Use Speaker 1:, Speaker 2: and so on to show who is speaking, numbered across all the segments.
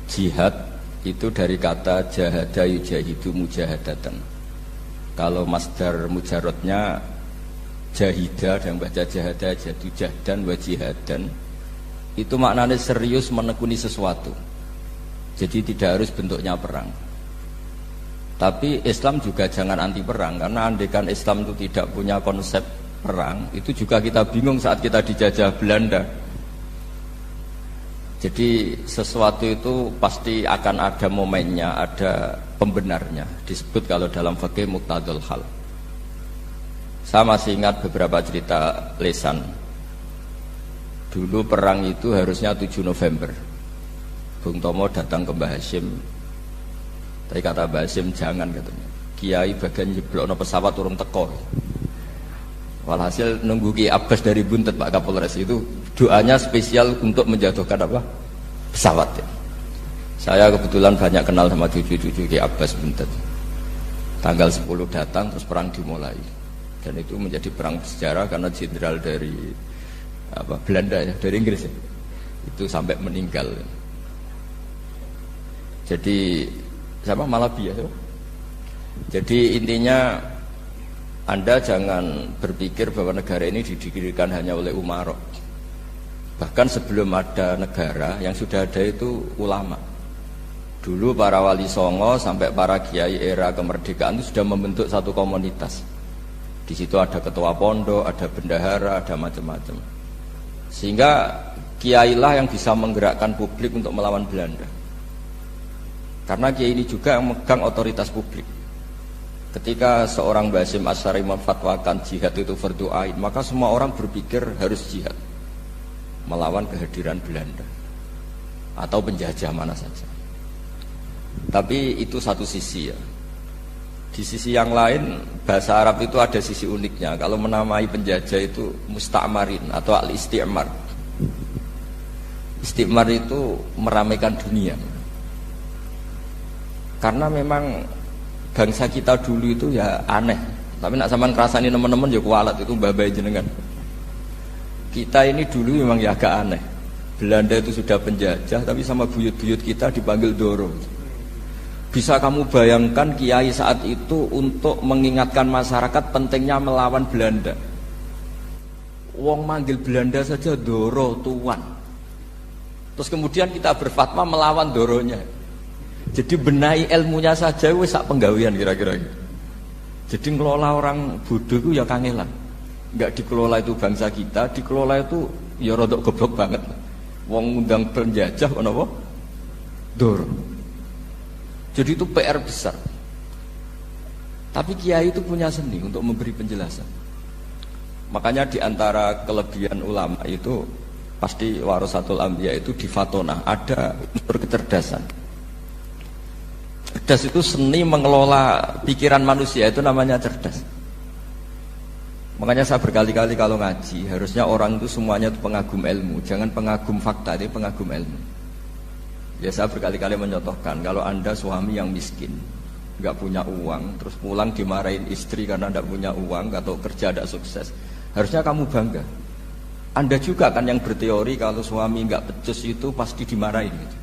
Speaker 1: Jihad itu dari kata jahada yujahidu mujahadatan. Kalau masdar mujarrodnya jahida dan baca jahada jadu jahdan wa jihadan, itu maknanya serius menekuni sesuatu. Jadi tidak harus bentuknya perang. Tapi Islam juga jangan anti perang, karena andaikan Islam itu tidak punya konsep perang, itu juga kita bingung saat kita dijajah Belanda. Jadi sesuatu itu pasti akan ada momennya, ada pembenarnya. Disebut kalau dalam fikih muqtadul hal. Saya masih ingat beberapa cerita lesan. Dulu perang itu harusnya 7 November. Bung Tomo datang ke Mbah Hashim. Tapi kata Mbah Hashim jangan, katanya. Kiai bagian nyeblokno pesawat urung teko. Walhasil nunggu Ki Abbas dari Buntet Pak Kapolres itu doanya spesial untuk menjatuhkan apa? Pesawat ya. Saya kebetulan banyak kenal sama cucu-cucu Ki Abbas Buntet. Tanggal 10 datang terus perang dimulai. Dan itu menjadi perang sejarah karena jenderal dari Belanda ya, dari Inggris ya. Itu sampai meninggal. Jadi sama Malabia ya. Jadi intinya Anda jangan berpikir bahwa negara ini didirikan hanya oleh umarok. Bahkan sebelum ada negara, yang sudah ada itu ulama. Dulu para wali songo sampai para kiai era kemerdekaan itu sudah membentuk satu komunitas. Di situ ada ketua pondok, ada bendahara, ada macam-macam. Sehingga kiailah yang bisa menggerakkan publik untuk melawan Belanda. Karena kiai ini juga yang megang otoritas publik. Ketika seorang Mbah Hashim Asy'ari memfatwakan jihad itu fardhu ain, maka semua orang berpikir harus jihad melawan kehadiran Belanda atau penjajah mana saja. Tapi itu satu sisi ya. Di sisi yang lain, bahasa Arab itu ada sisi uniknya. Kalau menamai penjajah itu musta'marin atau al-isti'mar. Isti'mar itu meramaikan dunia. Karena memang bangsa kita dulu itu ya aneh. Tapi nak sampean ngrasani teman-teman ya kualat itu mbah-mbah jenengan. Kita ini dulu memang ya agak aneh. Belanda itu sudah penjajah tapi sama buyut-buyut kita dipanggil Doro. Bisa kamu bayangkan kiai saat itu untuk mengingatkan masyarakat pentingnya melawan Belanda. Wong manggil Belanda saja Doro tuan. Terus kemudian kita berfatwa melawan Doronya. Jadi benahi ilmunya saja wis sak penggawean kira-kira. Jadi ngelola orang bodoh itu ya kangelan. Enggak dikelola itu bangsa kita, dikelola itu ya rodok goblok banget. Wong ngundang penjajah kok napa? Doro. Jadi itu PR besar. Tapi kiai itu punya seni untuk memberi penjelasan. Makanya di antara kelebihan ulama itu pasti warasatul anbiya itu di fatonah ada unsur kecerdasan. Cerdas itu seni mengelola pikiran manusia, itu namanya cerdas. Makanya saya berkali-kali kalau ngaji, harusnya orang itu semuanya itu pengagum ilmu, jangan pengagum fakta, ini pengagum ilmu. Ya saya berkali-kali menyontohkan, kalau Anda suami yang miskin, nggak punya uang, terus pulang dimarahin istri karena nggak punya uang atau kerja tidak sukses, harusnya kamu bangga. Anda juga kan yang berteori kalau suami nggak becus itu pasti dimarahin gitu.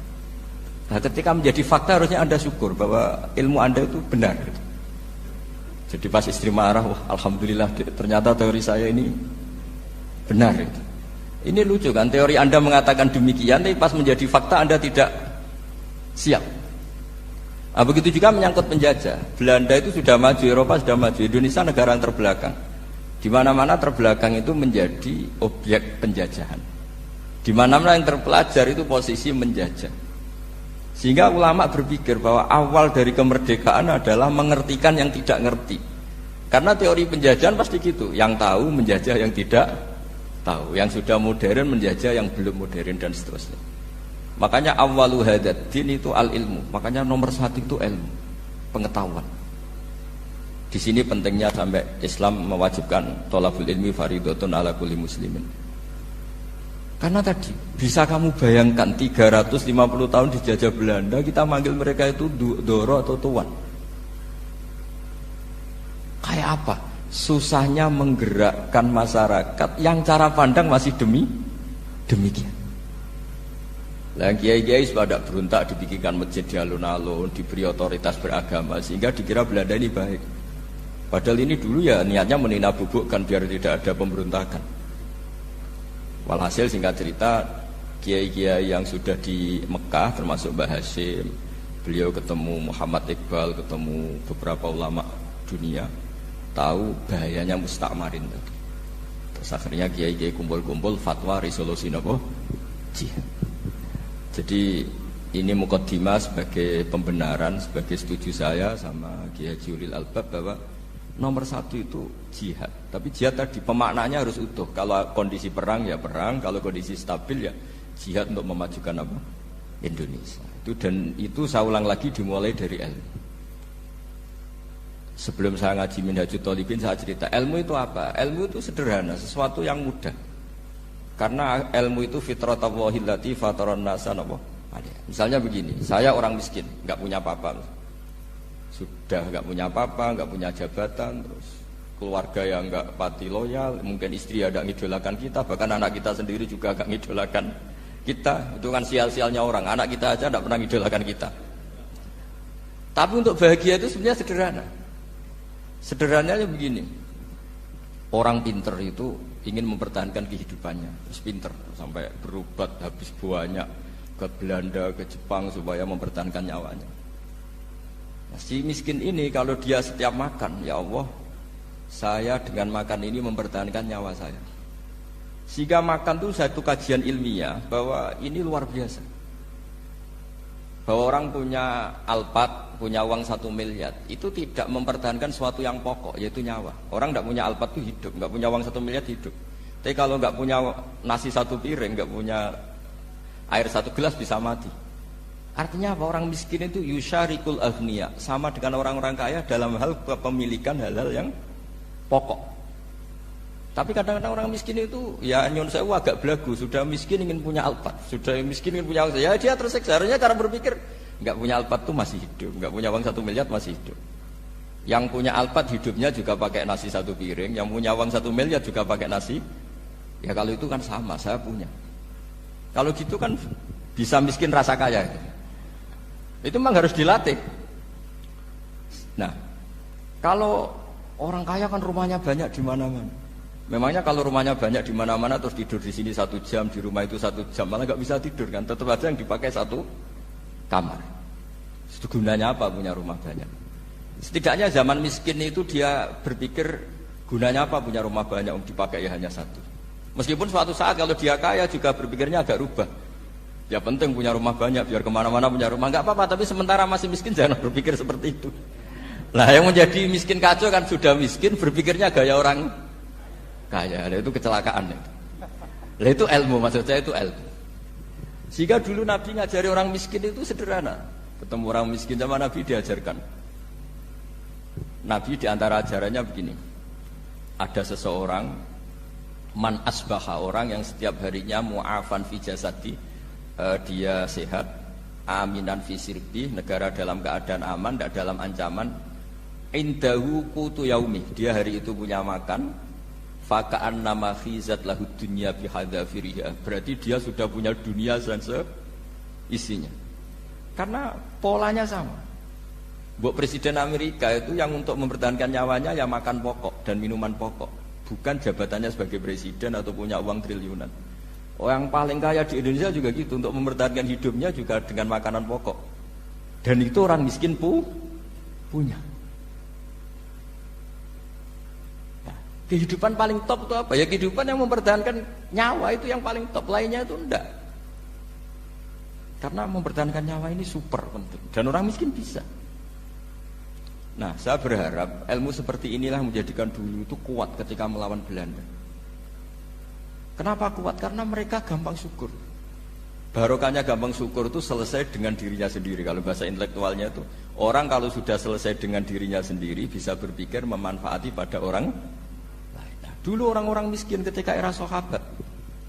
Speaker 1: Nah ketika menjadi fakta harusnya Anda syukur bahwa ilmu Anda itu benar gitu. Jadi pas istri marah, wah alhamdulillah ternyata teori saya ini benar gitu. Ini lucu kan, teori Anda mengatakan demikian, tapi pas menjadi fakta Anda tidak siap. Nah, begitu juga menyangkut penjajah. Belanda itu sudah maju, Eropa sudah maju, Indonesia negara yang terbelakang. Di mana-mana terbelakang itu menjadi objek penjajahan. Di mana-mana yang terpelajar itu posisi menjajah. Sehingga ulama berpikir bahwa awal dari kemerdekaan adalah mengertikan yang tidak ngerti. Karena teori penjajahan pasti gitu, yang tahu menjajah yang tidak tahu, yang sudah modern menjajah yang belum modern dan seterusnya. Makanya awwalu hadzal din itu al ilmu. Makanya nomor satu itu ilmu, pengetahuan. Di sini pentingnya sampai Islam mewajibkan thalabul ilmi fardhatun ala kulli muslimin. Karena tadi bisa kamu bayangkan 350 tahun dijajah Belanda, kita manggil mereka itu Doro atau tuan. Kayak apa? Susahnya menggerakkan masyarakat yang cara pandang masih demikian. Lah kiai-kiai pada berontak dibikinkan masjid di alun-alun, diberi otoritas beragama sehingga dikira Belanda ini baik. Padahal ini dulu ya niatnya menina bubukkan biar tidak ada pemberontakan. Walhasil singkat cerita kiai-kiai yang sudah di Mekah termasuk Mbah Hasyim, beliau ketemu Muhammad Iqbal, ketemu beberapa ulama dunia, tahu bahayanya mustakmarin tadi. Terus akhirnya kiai-kiai kumpul-kumpul fatwa resolusi nopo jihad. Jadi ini mukaddimah sebagai pembenaran, sebagai setuju saya sama Kiai Haji Ulil Albab bahwa nomor satu itu jihad. Tapi jihad tadi pemaknanya harus utuh. Kalau kondisi perang ya perang, kalau kondisi stabil ya jihad untuk memajukan apa? Indonesia. Dan itu saya ulang lagi dimulai dari ilmu. Sebelum saya ngaji Minhajut Thalibin saya cerita ilmu itu apa? Ilmu itu sederhana, sesuatu yang mudah. Karena ilmu itu fitratallahi allati fataran nasa napa? Misalnya begini, saya orang miskin, enggak punya apa-apa. Sudah enggak punya apa-apa, enggak punya jabatan, terus keluarga yang enggak pati loyal, mungkin istri ada ngidolakan kita, bahkan anak kita sendiri juga enggak ngidolakan kita. Itu kan sial-sialnya orang, anak kita aja enggak pernah ngidolakan kita. Tapi untuk bahagia itu sebenarnya sederhana. Sederhananya begini. Orang pinter itu ingin mempertahankan kehidupannya, terus pinter sampai berobat habis banyak ke Belanda, ke Jepang supaya mempertahankan nyawanya. Nah, si miskin ini kalau dia setiap makan, ya Allah, saya dengan makan ini mempertahankan nyawa saya. Sehingga makan itu satu kajian ilmiah bahwa ini luar biasa. Bahwa orang punya Alphard, punya uang 1 miliar, itu tidak mempertahankan sesuatu yang pokok, yaitu nyawa. Orang tidak punya Alphard itu hidup, nggak punya uang 1 miliar hidup. Tapi kalau nggak punya nasi 1 piring, nggak punya air 1 gelas bisa mati. Artinya apa? Orang miskin itu yusyarikul aghniya, sama dengan orang-orang kaya dalam hal kepemilikan hal-hal yang pokok. Tapi kadang-kadang orang miskin itu ya nyon sewu agak belagu, sudah miskin ingin punya Alphard, sudah miskin ingin punya uang, ya dia tersiksa. Harusnya karena berpikir nggak punya Alphard tuh masih hidup, nggak punya uang 1 miliar masih hidup. Yang punya Alphard hidupnya juga pakai nasi 1 piring, yang punya uang 1 miliar juga pakai nasi. Ya kalau itu kan sama, saya punya. Kalau gitu kan bisa miskin rasa kaya. Itu memang harus dilatih. Nah, kalau orang kaya kan rumahnya banyak di mana-mana. Memangnya kalau rumahnya banyak di mana-mana terus tidur di sini 1 jam, di rumah itu 1 jam, malah nggak bisa tidur kan? Tetap aja yang dipakai 1 kamar. Itu gunanya apa punya rumah banyak? Setidaknya zaman miskin itu dia berpikir gunanya apa punya rumah banyak dipakai ya hanya 1. Meskipun suatu saat kalau dia kaya juga berpikirnya agak rubah. Ya penting punya rumah banyak biar kemana-mana punya rumah, nggak apa-apa. Tapi sementara masih miskin jangan berpikir seperti itu. Nah yang menjadi miskin kacau kan sudah miskin berpikirnya gaya orang kaya. Nah, itu kecelakaan itu. Nah, itu ilmu, maksud saya itu ilmu. Sehingga dulu Nabi ngajari orang miskin itu sederhana. Ketemu orang miskin sama Nabi diajarkan. Nabi diantara ajarannya begini. Ada seseorang man asbaha, orang yang setiap harinya mu'afan fi jasadi, dia sehat, aminan fi sirbi, negara dalam keadaan aman, tidak dalam ancaman. Indahu qutu yaumi, dia hari itu punya makan. Faka'an nama khizat lahu dunya bihadzafiriha, berarti dia sudah punya dunia dan isinya. Karena polanya sama. Buat Presiden Amerika itu yang untuk mempertahankan nyawanya ya makan pokok dan minuman pokok, bukan jabatannya sebagai presiden atau punya uang triliunan. Orang paling kaya di Indonesia juga gitu, untuk mempertahankan hidupnya juga dengan makanan pokok. Dan itu orang miskin punya. Kehidupan paling top itu apa? Ya kehidupan yang mempertahankan nyawa itu yang paling top, lainnya itu enggak. Karena mempertahankan nyawa ini super penting dan orang miskin bisa. Nah, saya berharap ilmu seperti inilah menjadikan dulu itu kuat ketika melawan Belanda. Kenapa kuat? Karena mereka gampang syukur. Barokahnya gampang syukur itu selesai dengan dirinya sendiri. Kalau bahasa intelektualnya itu, orang kalau sudah selesai dengan dirinya sendiri bisa berpikir memanfaati pada orang. Dulu orang-orang miskin ketika era sahabat,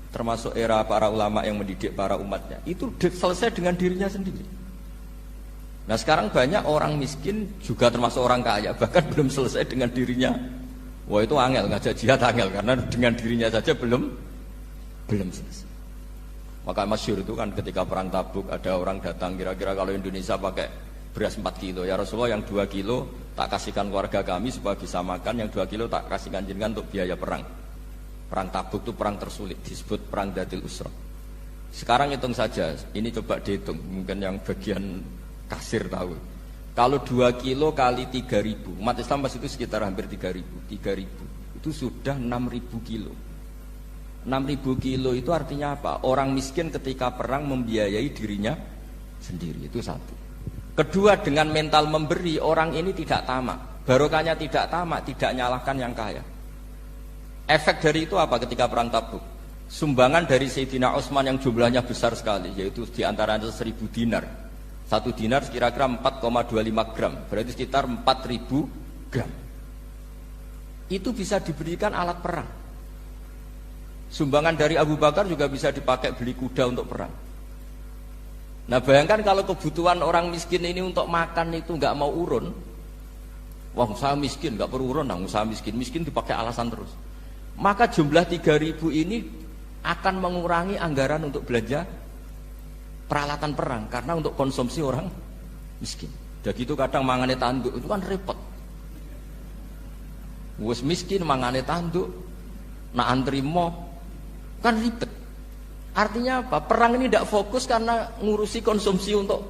Speaker 1: termasuk era para ulama yang mendidik para umatnya, itu selesai dengan dirinya sendiri. Nah sekarang banyak orang miskin juga termasuk orang kaya, bahkan belum selesai dengan dirinya. Wah itu angel, ngajak jihad angel, karena dengan dirinya saja belum selesai. Maka masyhur itu kan ketika perang Tabuk ada orang datang kira-kira kalau Indonesia pakai beras 4 kilo, ya Rasulullah yang 2 kilo tak kasihkan keluarga kami supaya bisa makan, yang 2 kilo tak kasihkan jenengan untuk biaya perang. Perang Tabuk itu perang tersulit, disebut perang Dhatil Usra. Sekarang hitung saja, ini coba dihitung, mungkin yang bagian kasir tahu. Kalau 2 kilo kali 3.000, umat Islam pas itu sekitar hampir 3.000, itu sudah 6.000 kilo. 6.000 kilo itu artinya apa? Orang miskin ketika perang membiayai dirinya sendiri, itu satu. Kedua, dengan mental memberi, orang ini tidak tamak. Barokahnya tidak tamak, tidak nyalahkan yang kaya. Efek dari itu apa ketika perang Tabuk? Sumbangan dari Sayyidina Utsman yang jumlahnya besar sekali, yaitu diantaranya 1.000 dinar. 1 dinar kira-kira 4,25 gram, berarti sekitar 4.000 gram. Itu bisa diberikan alat perang. Sumbangan dari Abu Bakar juga bisa dipakai beli kuda untuk perang. Nah bayangkan kalau kebutuhan orang miskin ini untuk makan itu nggak mau urun. Wah usaha miskin nggak perlu urun, nah usaha miskin dipakai alasan terus. Maka jumlah 3.000 ini akan mengurangi anggaran untuk belanja peralatan perang karena untuk konsumsi orang miskin. Jadi itu kadang mangane tanduk itu kan repot. Wes miskin mangane tanduk, nak antri mo kan ribet. Artinya apa? Perang ini tidak fokus karena ngurusi konsumsi untuk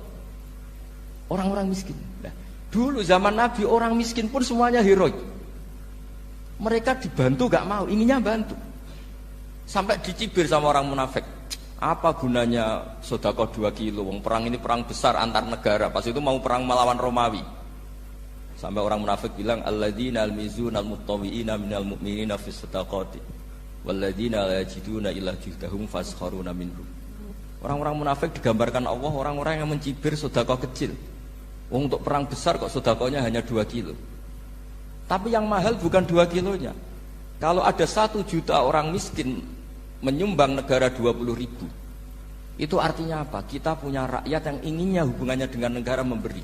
Speaker 1: orang-orang miskin. Nah, dulu zaman Nabi orang miskin pun semuanya heroik. Mereka dibantu gak mau, inginnya bantu. Sampai dicibir sama orang munafik. Apa gunanya sedekah 2 kilo? Wong perang ini perang besar antar negara. Pas itu mau perang melawan Romawi. Sampai orang munafik bilang alladzina almizuna almuttawiina minal mu'minina fis sadaqati. Walladzina la yajiduna illa juhdahum faskharuna minhum. Orang-orang munafik digambarkan Allah orang-orang yang mencibir sedekah kecil. Wong untuk perang besar kok sedekahnya hanya 2 kilo. Tapi yang mahal bukan 2 kilonya. Kalau ada 1 juta orang miskin menyumbang negara 20.000, itu artinya apa? Kita punya rakyat yang inginnya hubungannya dengan negara memberi.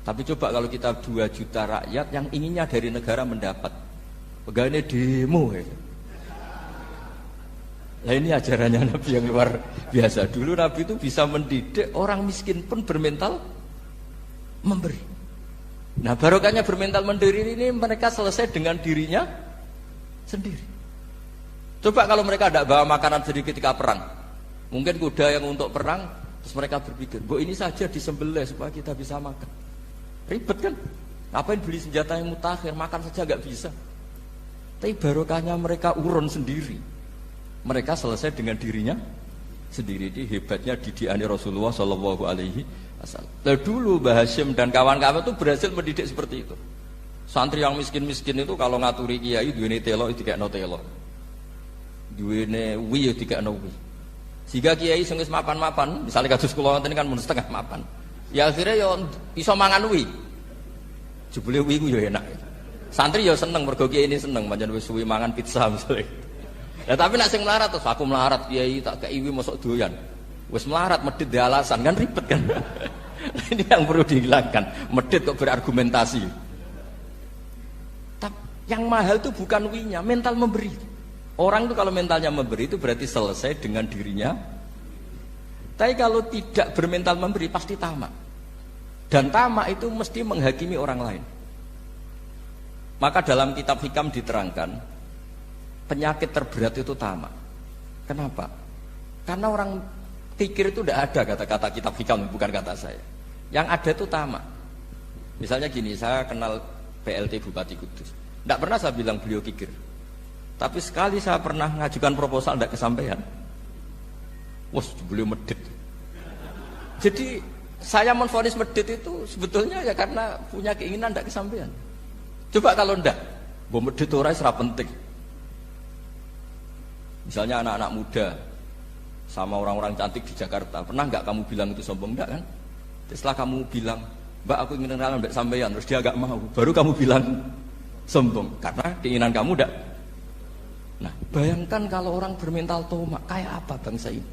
Speaker 1: Tapi coba kalau kita 2 juta rakyat yang inginnya dari negara mendapat, pegawainya demo ya. Nah ini ajarannya Nabi yang luar biasa. Dulu Nabi itu bisa mendidik orang miskin pun bermental memberi. Nah barokahnya bermental mandiri ini mereka selesai dengan dirinya sendiri. Coba kalau mereka tidak bawa makanan sendiri ketika perang, mungkin kuda yang untuk perang, terus mereka berpikir, bu ini saja disembelih supaya kita bisa makan. Ribet kan? Ngapain beli senjata yang mutakhir, makan saja nggak bisa. Tapi barokahnya mereka urun sendiri. Mereka selesai dengan dirinya sendiri. Ini hebatnya didikan Rasulullah Shallallahu Alaihi Wasallam. Dulu Mbah Hasyim dan kawan-kawan itu berhasil mendidik seperti itu. Santri yang miskin-miskin itu kalau ngaturi kiai duwene telo dikekno telo, duwene wi dikekno wi. Sehingga kiai sing wis mapan-mapan, misalnya kados kula ngoten kan mun setengah mapan. Ya akhirnya yo iso mangan wi. Jebule wi ku yo enak. Santri yo seneng mergo kiai ini seneng pancen wis suwi mangan pizza misalnya. Ya tapi nak sing melarat terus aku melarat kiai tak kei wi mosok doyan. Wis melarat medhit di alasan kan ribet kan. Ini yang perlu dihilangkan. Medhit kok berargumentasi. Tapi yang mahal itu bukan winya, mental memberi. Orang itu kalau mentalnya memberi itu berarti selesai dengan dirinya. Tapi kalau tidak bermental memberi pasti tamak. Dan tamak itu mesti menghakimi orang lain. Maka dalam kitab Hikam diterangkan penyakit terberat itu tamak. Kenapa? Karena orang pikir itu tidak ada kata-kata kitab Hikam, bukan kata saya. Yang ada itu tamak. Misalnya gini, saya kenal PLT Bupati Kudus. Tidak pernah saya bilang beliau kikir. Tapi sekali saya pernah ngajukan proposal tidak kesampaian. Wah, beliau medit. Jadi saya menvonis medit itu sebetulnya ya karena punya keinginan tidak kesampaian. Coba kalau tidak, medit orang serap penting. Misalnya anak-anak muda sama orang-orang cantik di Jakarta, pernah nggak kamu bilang itu sombong? Enggak kan? Setelah kamu bilang, Mbak aku ingin kenalan Mbak sampeyan, terus dia agak mau, baru kamu bilang sombong karena keinginan kamu enggak. Nah, bayangkan kalau orang bermental tomak, kayak apa bangsa ini?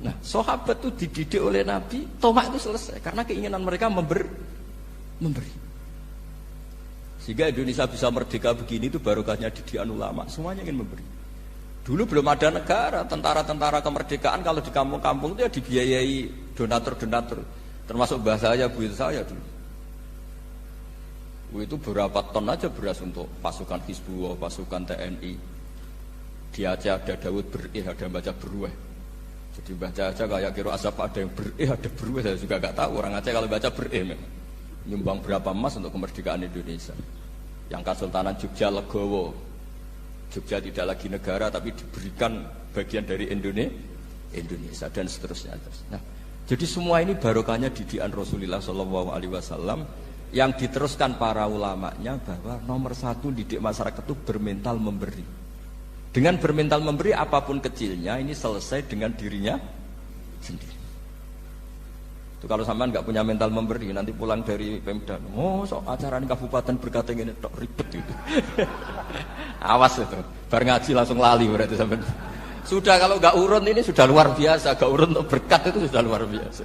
Speaker 1: Nah, sahabat itu dididik oleh Nabi, tomak itu selesai karena keinginan mereka memberi. Sehingga Indonesia bisa merdeka begini itu barokahnya didikan ulama, semuanya ingin memberi. Dulu belum ada negara, tentara-tentara kemerdekaan kalau di kampung-kampung itu ya dibiayai donatur-donatur. Termasuk bahasa saya, bu saya dulu. Itu berapa ton aja beras untuk pasukan Hizbullah, pasukan TNI. Di Aceh ada Daud berih, ada yang baca berueh. Jadi baca aja kayak kira asap ada yang berih, ada berueh. Saya juga gak tahu orang Aceh kalau baca berih memang. Nyumbang berapa emas untuk kemerdekaan Indonesia. Yang Kesultanan Jogja Legowo. Jogja tidak lagi negara tapi diberikan bagian dari Indonesia dan seterusnya. Nah, jadi semua ini barokahnya didikan Rasulullah SAW yang diteruskan para ulamanya bahwa nomor satu didik masyarakat itu bermental memberi. Dengan bermental memberi apapun kecilnya ini selesai dengan dirinya sendiri. Itu kalau sampean nggak punya mental memberi nanti pulang dari Pemda, sok acara ini kabupaten berkata ini tok ribet itu. Awas itu, bar ngaji langsung lali berarti sampean. Sudah kalau nggak urun ini sudah luar biasa, nggak urun untuk berkat itu sudah luar biasa.